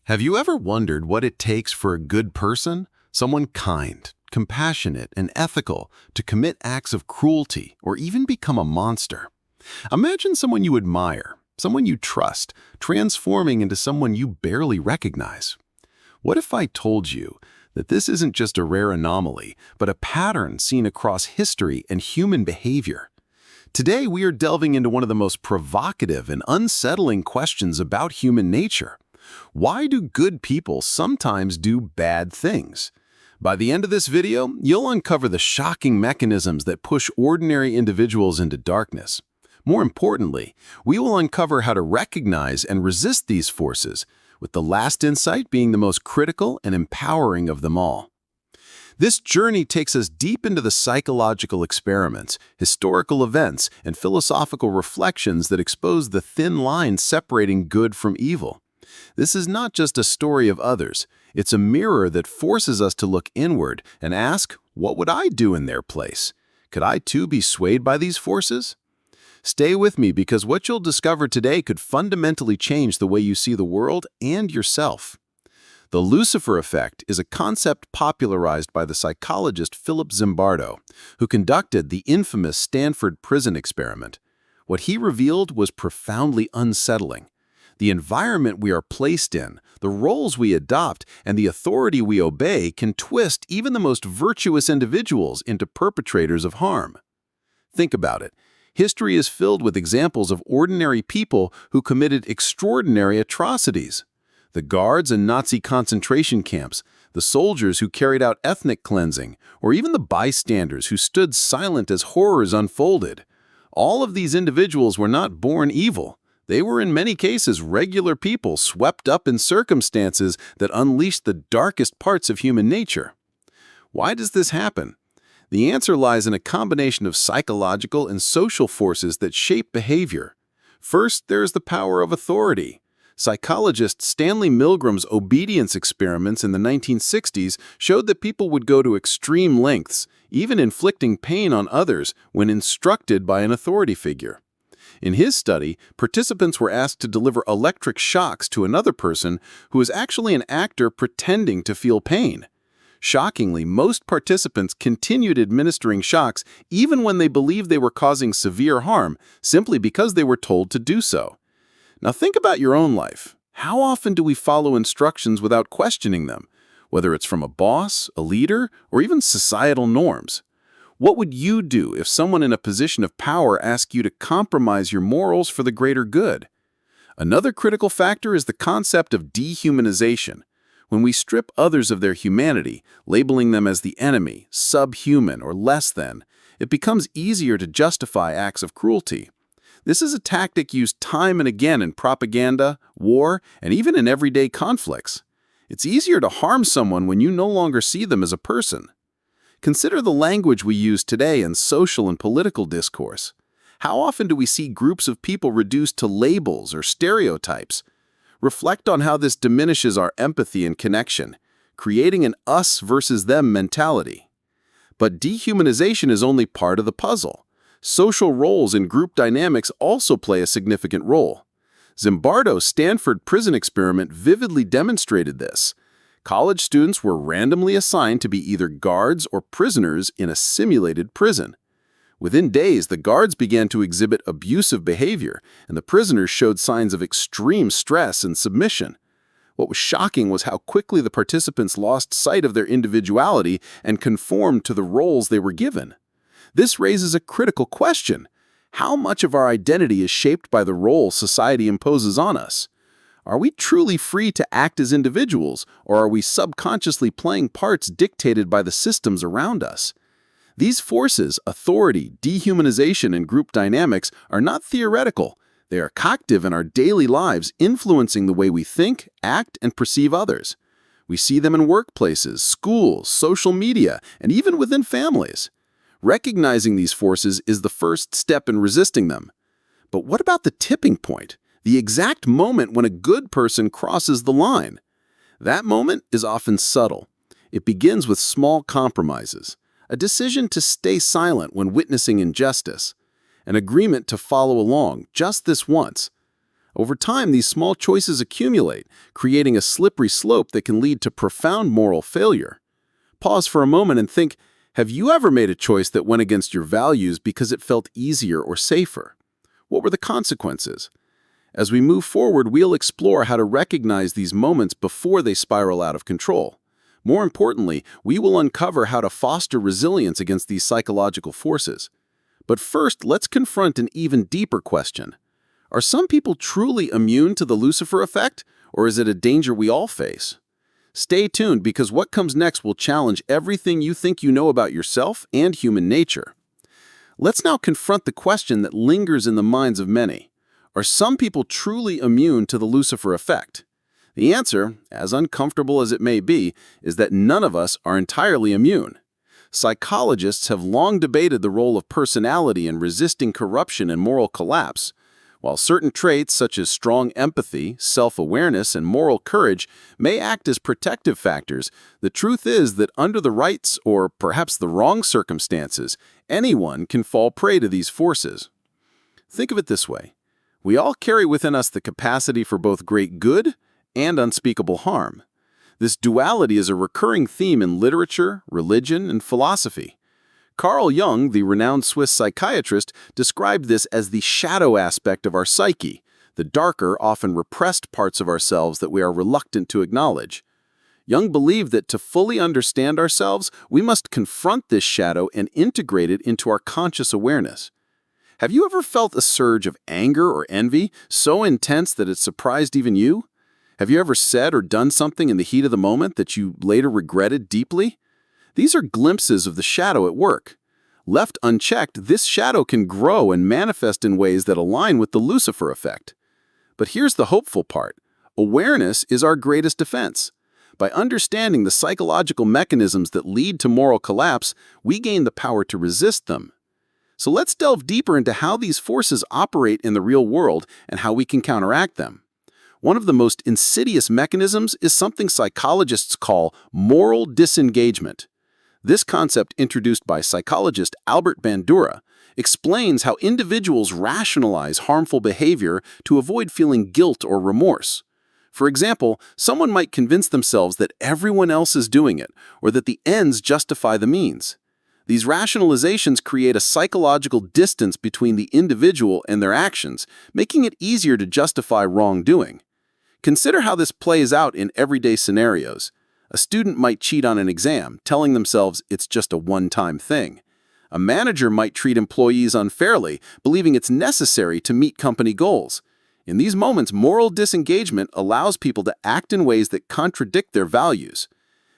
Have you ever wondered what it takes for a good person, someone kind, compassionate, and ethical, to commit acts of cruelty or even become a monster? Imagine someone you admire, someone you trust, transforming into someone you barely recognize. What if I told you that this isn't just a rare anomaly, but a pattern seen across history and human behavior? Today, we are delving into one of the most provocative and unsettling questions about human nature. Why do good people sometimes do bad things? By the end of this video, you'll uncover the shocking mechanisms that push ordinary individuals into darkness. More importantly, we will uncover how to recognize and resist these forces, with the last insight being the most critical and empowering of them all. This journey takes us deep into the psychological experiments, historical events, and philosophical reflections that expose the thin line separating good from evil. This is not just a story of others. It's a mirror that forces us to look inward and ask, what would I do in their place? Could I too be swayed by these forces? Stay with me, because what you'll discover today could fundamentally change the way you see the world and yourself. The Lucifer effect is a concept popularized by the psychologist Philip Zimbardo, who conducted the infamous Stanford Prison Experiment. What he revealed was profoundly unsettling. The environment we are placed in, the roles we adopt, and the authority we obey can twist even the most virtuous individuals into perpetrators of harm. Think about it. History is filled with examples of ordinary people who committed extraordinary atrocities. The guards in Nazi concentration camps, the soldiers who carried out ethnic cleansing, or even the bystanders who stood silent as horrors unfolded. All of these individuals were not born evil. They were in many cases regular people swept up in circumstances that unleashed the darkest parts of human nature. Why does this happen? The answer lies in a combination of psychological and social forces that shape behavior. First, there is the power of authority. Psychologist Stanley Milgram's obedience experiments in the 1960s showed that people would go to extreme lengths, even inflicting pain on others, when instructed by an authority figure. In his study, participants were asked to deliver electric shocks to another person who was actually an actor pretending to feel pain. Shockingly, most participants continued administering shocks even when they believed they were causing severe harm, simply because they were told to do so. Now think about your own life. How often do we follow instructions without questioning them, whether it's from a boss, a leader, or even societal norms? What would you do if someone in a position of power asked you to compromise your morals for the greater good? Another critical factor is the concept of dehumanization. When we strip others of their humanity, labeling them as the enemy, subhuman, or less than, it becomes easier to justify acts of cruelty. This is a tactic used time and again in propaganda, war, and even in everyday conflicts. It's easier to harm someone when you no longer see them as a person. Consider the language we use today in social and political discourse. How often do we see groups of people reduced to labels or stereotypes? Reflect on how this diminishes our empathy and connection, creating an us versus them mentality. But dehumanization is only part of the puzzle. Social roles and group dynamics also play a significant role. Zimbardo's Stanford Prison Experiment vividly demonstrated this. College students were randomly assigned to be either guards or prisoners in a simulated prison. Within days, the guards began to exhibit abusive behavior, and the prisoners showed signs of extreme stress and submission. What was shocking was how quickly the participants lost sight of their individuality and conformed to the roles they were given. This raises a critical question. How much of our identity is shaped by the role society imposes on us? Are we truly free to act as individuals, or are we subconsciously playing parts dictated by the systems around us? These forces, authority, dehumanization, and group dynamics, are not theoretical. They are active in our daily lives, influencing the way we think, act, and perceive others. We see them in workplaces, schools, social media, and even within families. Recognizing these forces is the first step in resisting them. But what about the tipping point? The exact moment when a good person crosses the line? That moment is often subtle. It begins with small compromises. A decision to stay silent when witnessing injustice, an agreement to follow along just this once, Over time, these small choices accumulate, creating a slippery slope that can lead to profound moral failure. Pause for a moment and think, have you ever made a choice that went against your values because it felt easier or safer? What were the consequences? As we move forward, we'll explore how to recognize these moments before they spiral out of control. More importantly, we will uncover how to foster resilience against these psychological forces. But first, let's confront an even deeper question. Are some people truly immune to the Lucifer effect, or is it a danger we all face? Stay tuned, because what comes next will challenge everything you think you know about yourself and human nature. Let's now confront the question that lingers in the minds of many. Are some people truly immune to the Lucifer effect? The answer, as uncomfortable as it may be, is that none of us are entirely immune. Psychologists have long debated the role of personality in resisting corruption and moral collapse. While certain traits such as strong empathy, self-awareness, and moral courage may act as protective factors, the truth is that under the right or perhaps the wrong circumstances, anyone can fall prey to these forces. Think of it this way. We all carry within us the capacity for both great good and unspeakable harm. This duality is a recurring theme in literature, religion, and philosophy. Carl Jung, the renowned Swiss psychiatrist, described this as the shadow aspect of our psyche, the darker, often repressed parts of ourselves that we are reluctant to acknowledge. Jung believed that to fully understand ourselves, we must confront this shadow and integrate it into our conscious awareness. Have you ever felt a surge of anger or envy so intense that it surprised even you? Have you ever said or done something in the heat of the moment that you later regretted deeply? These are glimpses of the shadow at work. Left unchecked, this shadow can grow and manifest in ways that align with the Lucifer effect. But here's the hopeful part. Awareness is our greatest defense. By understanding the psychological mechanisms that lead to moral collapse, we gain the power to resist them. So let's delve deeper into how these forces operate in the real world and how we can counteract them. One of the most insidious mechanisms is something psychologists call moral disengagement. This concept, introduced by psychologist Albert Bandura, explains how individuals rationalize harmful behavior to avoid feeling guilt or remorse. For example, someone might convince themselves that everyone else is doing it, or that the ends justify the means. These rationalizations create a psychological distance between the individual and their actions, making it easier to justify wrongdoing. Consider how this plays out in everyday scenarios. A student might cheat on an exam, telling themselves it's just a one-time thing. A manager might treat employees unfairly, believing it's necessary to meet company goals. In these moments, moral disengagement allows people to act in ways that contradict their values.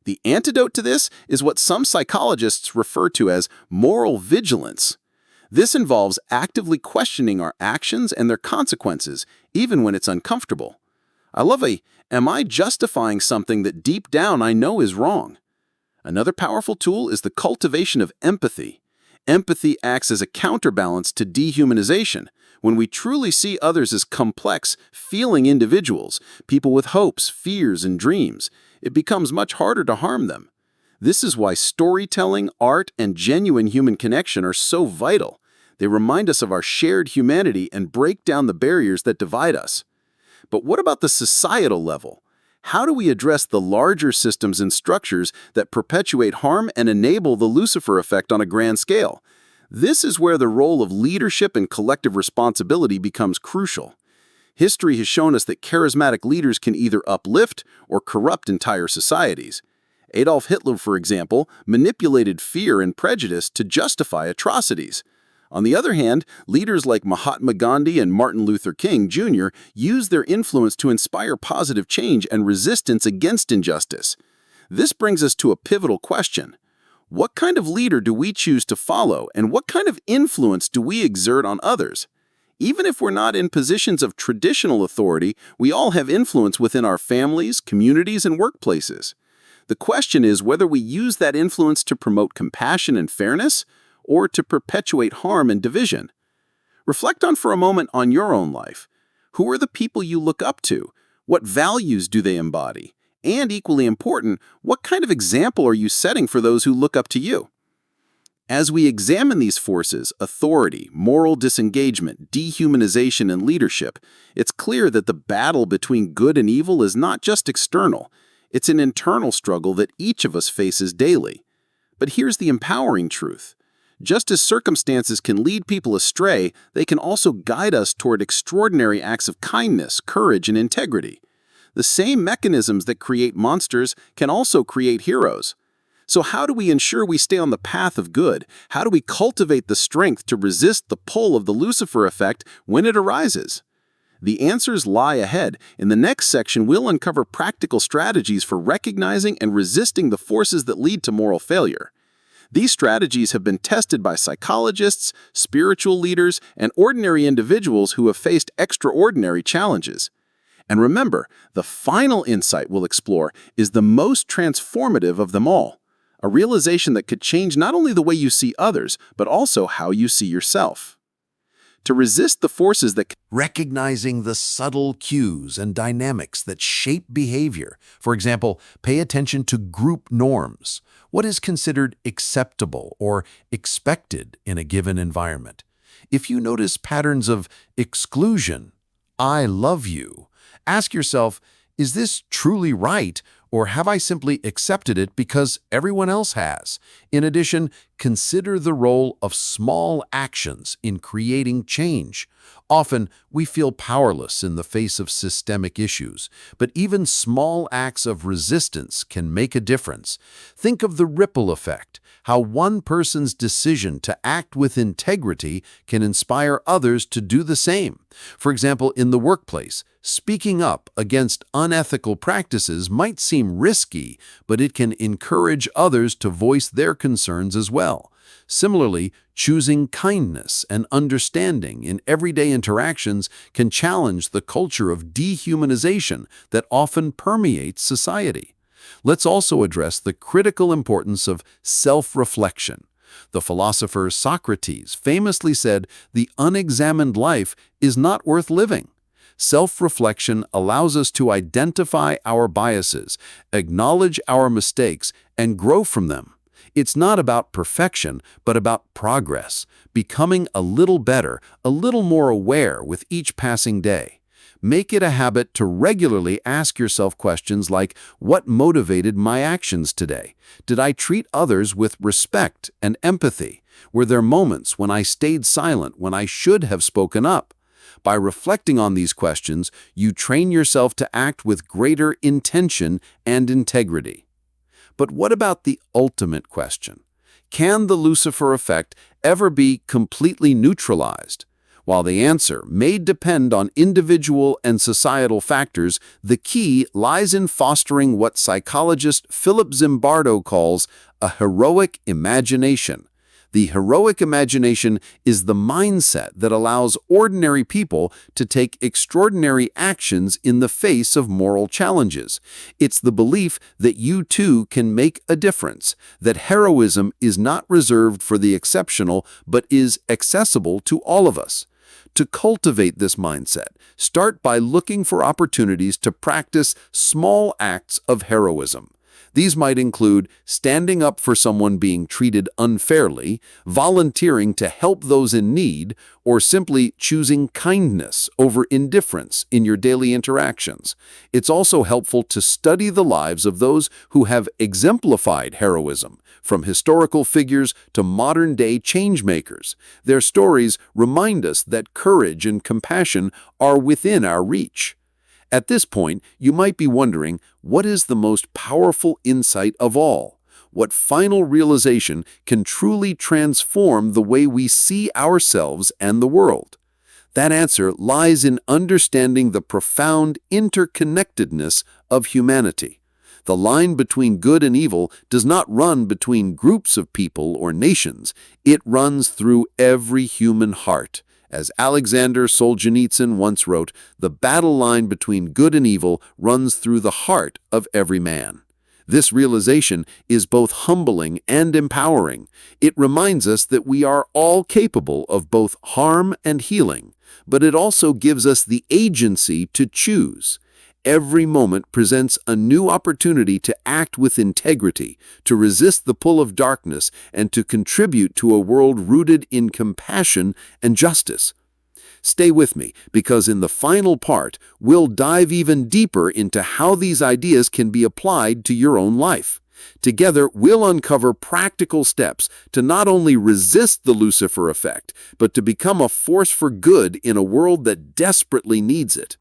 The antidote to this is what some psychologists refer to as moral vigilance. This involves actively questioning our actions and their consequences, even when it's uncomfortable. I love am I justifying something that deep down I know is wrong? Another powerful tool is the cultivation of empathy. Empathy acts as a counterbalance to dehumanization. When we truly see others as complex, feeling individuals, people with hopes, fears, and dreams, it becomes much harder to harm them. This is why storytelling, art, and genuine human connection are so vital. They remind us of our shared humanity and break down the barriers that divide us. But what about the societal level? How do we address the larger systems and structures that perpetuate harm and enable the Lucifer effect on a grand scale? This is where the role of leadership and collective responsibility becomes crucial. History has shown us that charismatic leaders can either uplift or corrupt entire societies. Adolf Hitler, for example, manipulated fear and prejudice to justify atrocities. On the other hand, leaders like Mahatma Gandhi and Martin Luther King Jr. used their influence to inspire positive change and resistance against injustice. This brings us to a pivotal question. What kind of leader do we choose to follow, and what kind of influence do we exert on others? Even if we're not in positions of traditional authority, we all have influence within our families, communities, and workplaces. The question is whether we use that influence to promote compassion and fairness, or to perpetuate harm and division. Reflect for a moment on your own life. Who are the people you look up to? What values do they embody? And equally important, what kind of example are you setting for those who look up to you? As we examine these forces, authority, moral disengagement, dehumanization, and leadership, it's clear that the battle between good and evil is not just external. It's an internal struggle that each of us faces daily. But here's the empowering truth. Just as circumstances can lead people astray, they can also guide us toward extraordinary acts of kindness, courage, and integrity. The same mechanisms that create monsters can also create heroes. So how do we ensure we stay on the path of good? How do we cultivate the strength to resist the pull of the Lucifer effect when it arises? The answers lie ahead. In the next section, we'll uncover practical strategies for recognizing and resisting the forces that lead to moral failure. These strategies have been tested by psychologists, spiritual leaders, and ordinary individuals who have faced extraordinary challenges. And remember, the final insight we'll explore is the most transformative of them all, a realization that could change not only the way you see others, but also how you see yourself. To resist the forces that recognizing the subtle cues and dynamics that shape behavior. For example, pay attention to group norms. What is considered acceptable or expected in a given environment? If you notice patterns of exclusion, "I love you," ask yourself, is this truly right, or have I simply accepted it because everyone else has? In addition, consider the role of small actions in creating change. Often, we feel powerless in the face of systemic issues, but even small acts of resistance can make a difference. Think of the ripple effect, how one person's decision to act with integrity can inspire others to do the same. For example, in the workplace, speaking up against unethical practices might seem risky, but it can encourage others to voice their concerns as well. Similarly, choosing kindness and understanding in everyday interactions can challenge the culture of dehumanization that often permeates society. Let's also address the critical importance of self-reflection. The philosopher Socrates famously said, "The unexamined life is not worth living." Self-reflection allows us to identify our biases, acknowledge our mistakes, and grow from them. It's not about perfection, but about progress, becoming a little better, a little more aware with each passing day. Make it a habit to regularly ask yourself questions like, what motivated my actions today? Did I treat others with respect and empathy? Were there moments when I stayed silent when I should have spoken up? By reflecting on these questions, you train yourself to act with greater intention and integrity. But what about the ultimate question? Can the Lucifer effect ever be completely neutralized? While the answer may depend on individual and societal factors, the key lies in fostering what psychologist Philip Zimbardo calls a heroic imagination. The heroic imagination is the mindset that allows ordinary people to take extraordinary actions in the face of moral challenges. It's the belief that you too can make a difference, that heroism is not reserved for the exceptional but is accessible to all of us. To cultivate this mindset, start by looking for opportunities to practice small acts of heroism. These might include standing up for someone being treated unfairly, volunteering to help those in need, or simply choosing kindness over indifference in your daily interactions. It's also helpful to study the lives of those who have exemplified heroism, from historical figures to modern-day changemakers. Their stories remind us that courage and compassion are within our reach. At this point, you might be wondering, what is the most powerful insight of all? What final realization can truly transform the way we see ourselves and the world? That answer lies in understanding the profound interconnectedness of humanity. The line between good and evil does not run between groups of people or nations. It runs through every human heart. As Alexander Solzhenitsyn once wrote, the battle line between good and evil runs through the heart of every man. This realization is both humbling and empowering. It reminds us that we are all capable of both harm and healing, but it also gives us the agency to choose. Every moment presents a new opportunity to act with integrity, to resist the pull of darkness, and to contribute to a world rooted in compassion and justice. Stay with me, because in the final part, we'll dive even deeper into how these ideas can be applied to your own life. Together, we'll uncover practical steps to not only resist the Lucifer effect, but to become a force for good in a world that desperately needs it.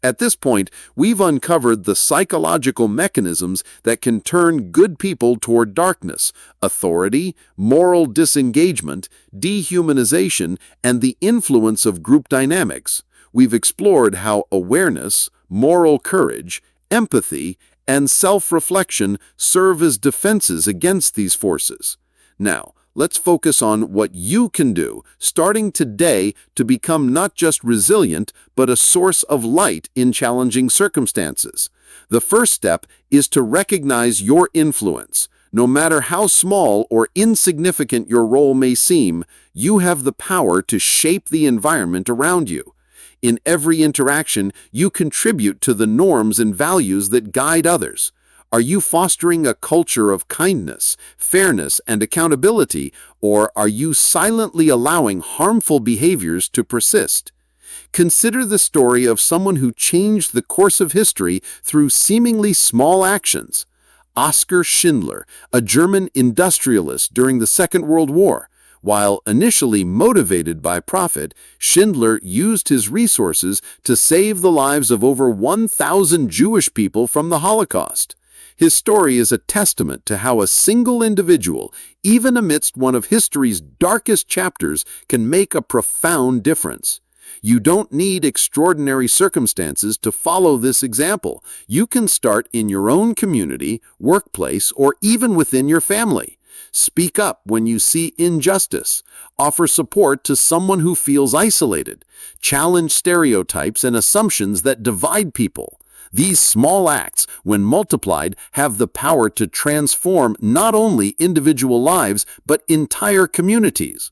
At this point, we've uncovered the psychological mechanisms that can turn good people toward darkness: authority, moral disengagement, dehumanization, and the influence of group dynamics. We've explored how awareness, moral courage, empathy, and self-reflection serve as defenses against these forces. Now, let's focus on what you can do, starting today, to become not just resilient, but a source of light in challenging circumstances. The first step is to recognize your influence. No matter how small or insignificant your role may seem, you have the power to shape the environment around you. In every interaction, you contribute to the norms and values that guide others. Are you fostering a culture of kindness, fairness, and accountability, or are you silently allowing harmful behaviors to persist? Consider the story of someone who changed the course of history through seemingly small actions. Oskar Schindler, a German industrialist during the Second World War. While initially motivated by profit, Schindler used his resources to save the lives of over 1,000 Jewish people from the Holocaust. His story is a testament to how a single individual, even amidst one of history's darkest chapters, can make a profound difference. You don't need extraordinary circumstances to follow this example. You can start in your own community, workplace, or even within your family. Speak up when you see injustice. Offer support to someone who feels isolated. Challenge stereotypes and assumptions that divide people. These small acts, when multiplied, have the power to transform not only individual lives, but entire communities.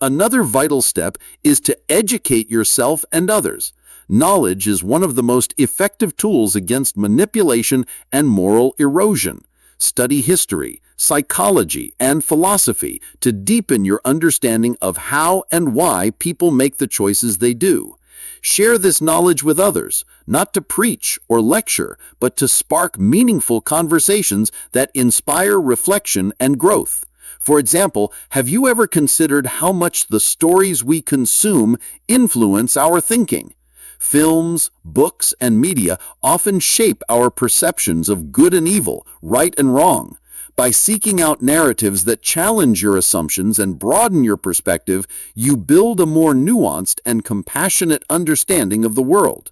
Another vital step is to educate yourself and others. Knowledge is one of the most effective tools against manipulation and moral erosion. Study history, psychology, and philosophy to deepen your understanding of how and why people make the choices they do. Share this knowledge with others, not to preach or lecture, but to spark meaningful conversations that inspire reflection and growth. For example, have you ever considered how much the stories we consume influence our thinking? Films, books, and media often shape our perceptions of good and evil, right and wrong. By seeking out narratives that challenge your assumptions and broaden your perspective, you build a more nuanced and compassionate understanding of the world.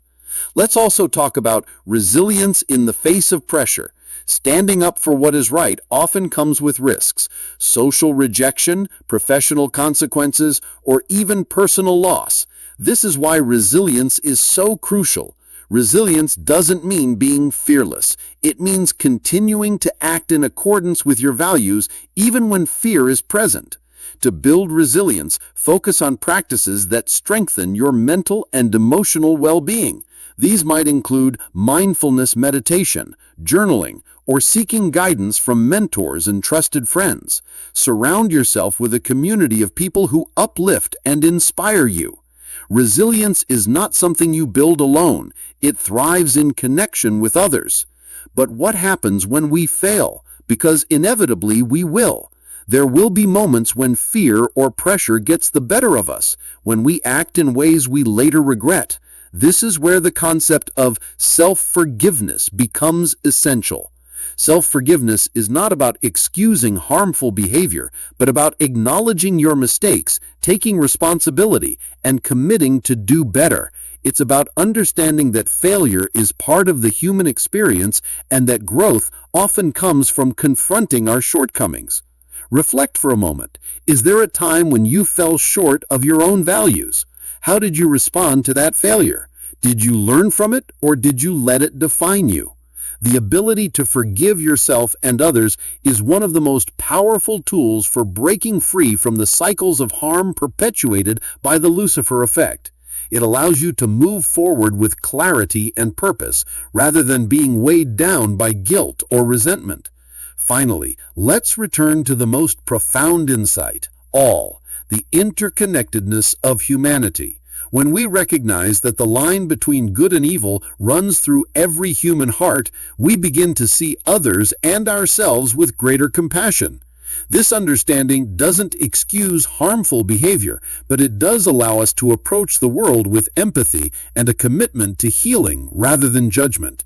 Let's also talk about resilience in the face of pressure. Standing up for what is right often comes with risks: social rejection, professional consequences, or even personal loss. This is why resilience is so crucial. Resilience doesn't mean being fearless. It means continuing to act in accordance with your values even when fear is present. To build resilience, focus on practices that strengthen your mental and emotional well-being. These might include mindfulness meditation, journaling, or seeking guidance from mentors and trusted friends. Surround yourself with a community of people who uplift and inspire you. Resilience is not something you build alone. It thrives in connection with others. But what happens when we fail? Because inevitably we will. There will be moments when fear or pressure gets the better of us, when we act in ways we later regret. This is where the concept of self-forgiveness becomes essential. Self-forgiveness is not about excusing harmful behavior, but about acknowledging your mistakes, taking responsibility, and committing to do better. It's about understanding that failure is part of the human experience and that growth often comes from confronting our shortcomings. Reflect for a moment. Is there a time when you fell short of your own values? How did you respond to that failure? Did you learn from it, or did you let it define you? The ability to forgive yourself and others is one of the most powerful tools for breaking free from the cycles of harm perpetuated by the Lucifer effect. It allows you to move forward with clarity and purpose, rather than being weighed down by guilt or resentment. Finally, let's return to the most profound insight, the interconnectedness of humanity. When we recognize that the line between good and evil runs through every human heart, we begin to see others and ourselves with greater compassion. This understanding doesn't excuse harmful behavior, but it does allow us to approach the world with empathy and a commitment to healing rather than judgment.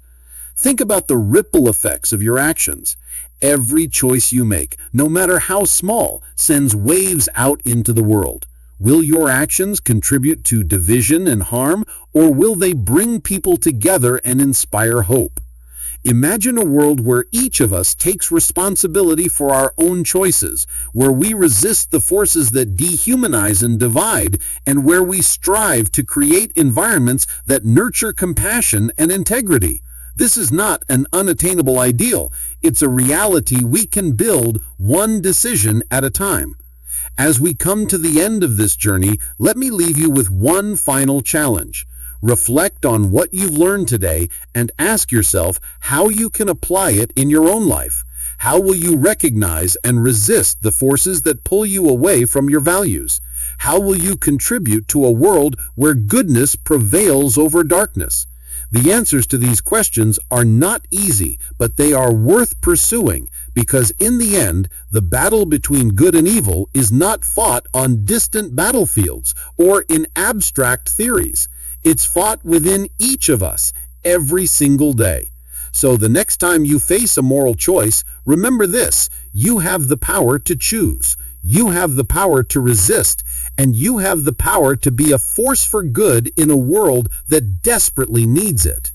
Think about the ripple effects of your actions. Every choice you make, no matter how small, sends waves out into the world. Will your actions contribute to division and harm, or will they bring people together and inspire hope? Imagine a world where each of us takes responsibility for our own choices, where we resist the forces that dehumanize and divide, and where we strive to create environments that nurture compassion and integrity. This is not an unattainable ideal. It's a reality we can build one decision at a time. As we come to the end of this journey, let me leave you with one final challenge. Reflect on what you've learned today and ask yourself how you can apply it in your own life. How will you recognize and resist the forces that pull you away from your values? How will you contribute to a world where goodness prevails over darkness? The answers to these questions are not easy, but they are worth pursuing, because in the end, the battle between good and evil is not fought on distant battlefields or in abstract theories. It's fought within each of us, every single day. So the next time you face a moral choice, remember this: you have the power to choose. You have the power to resist, and you have the power to be a force for good in a world that desperately needs it.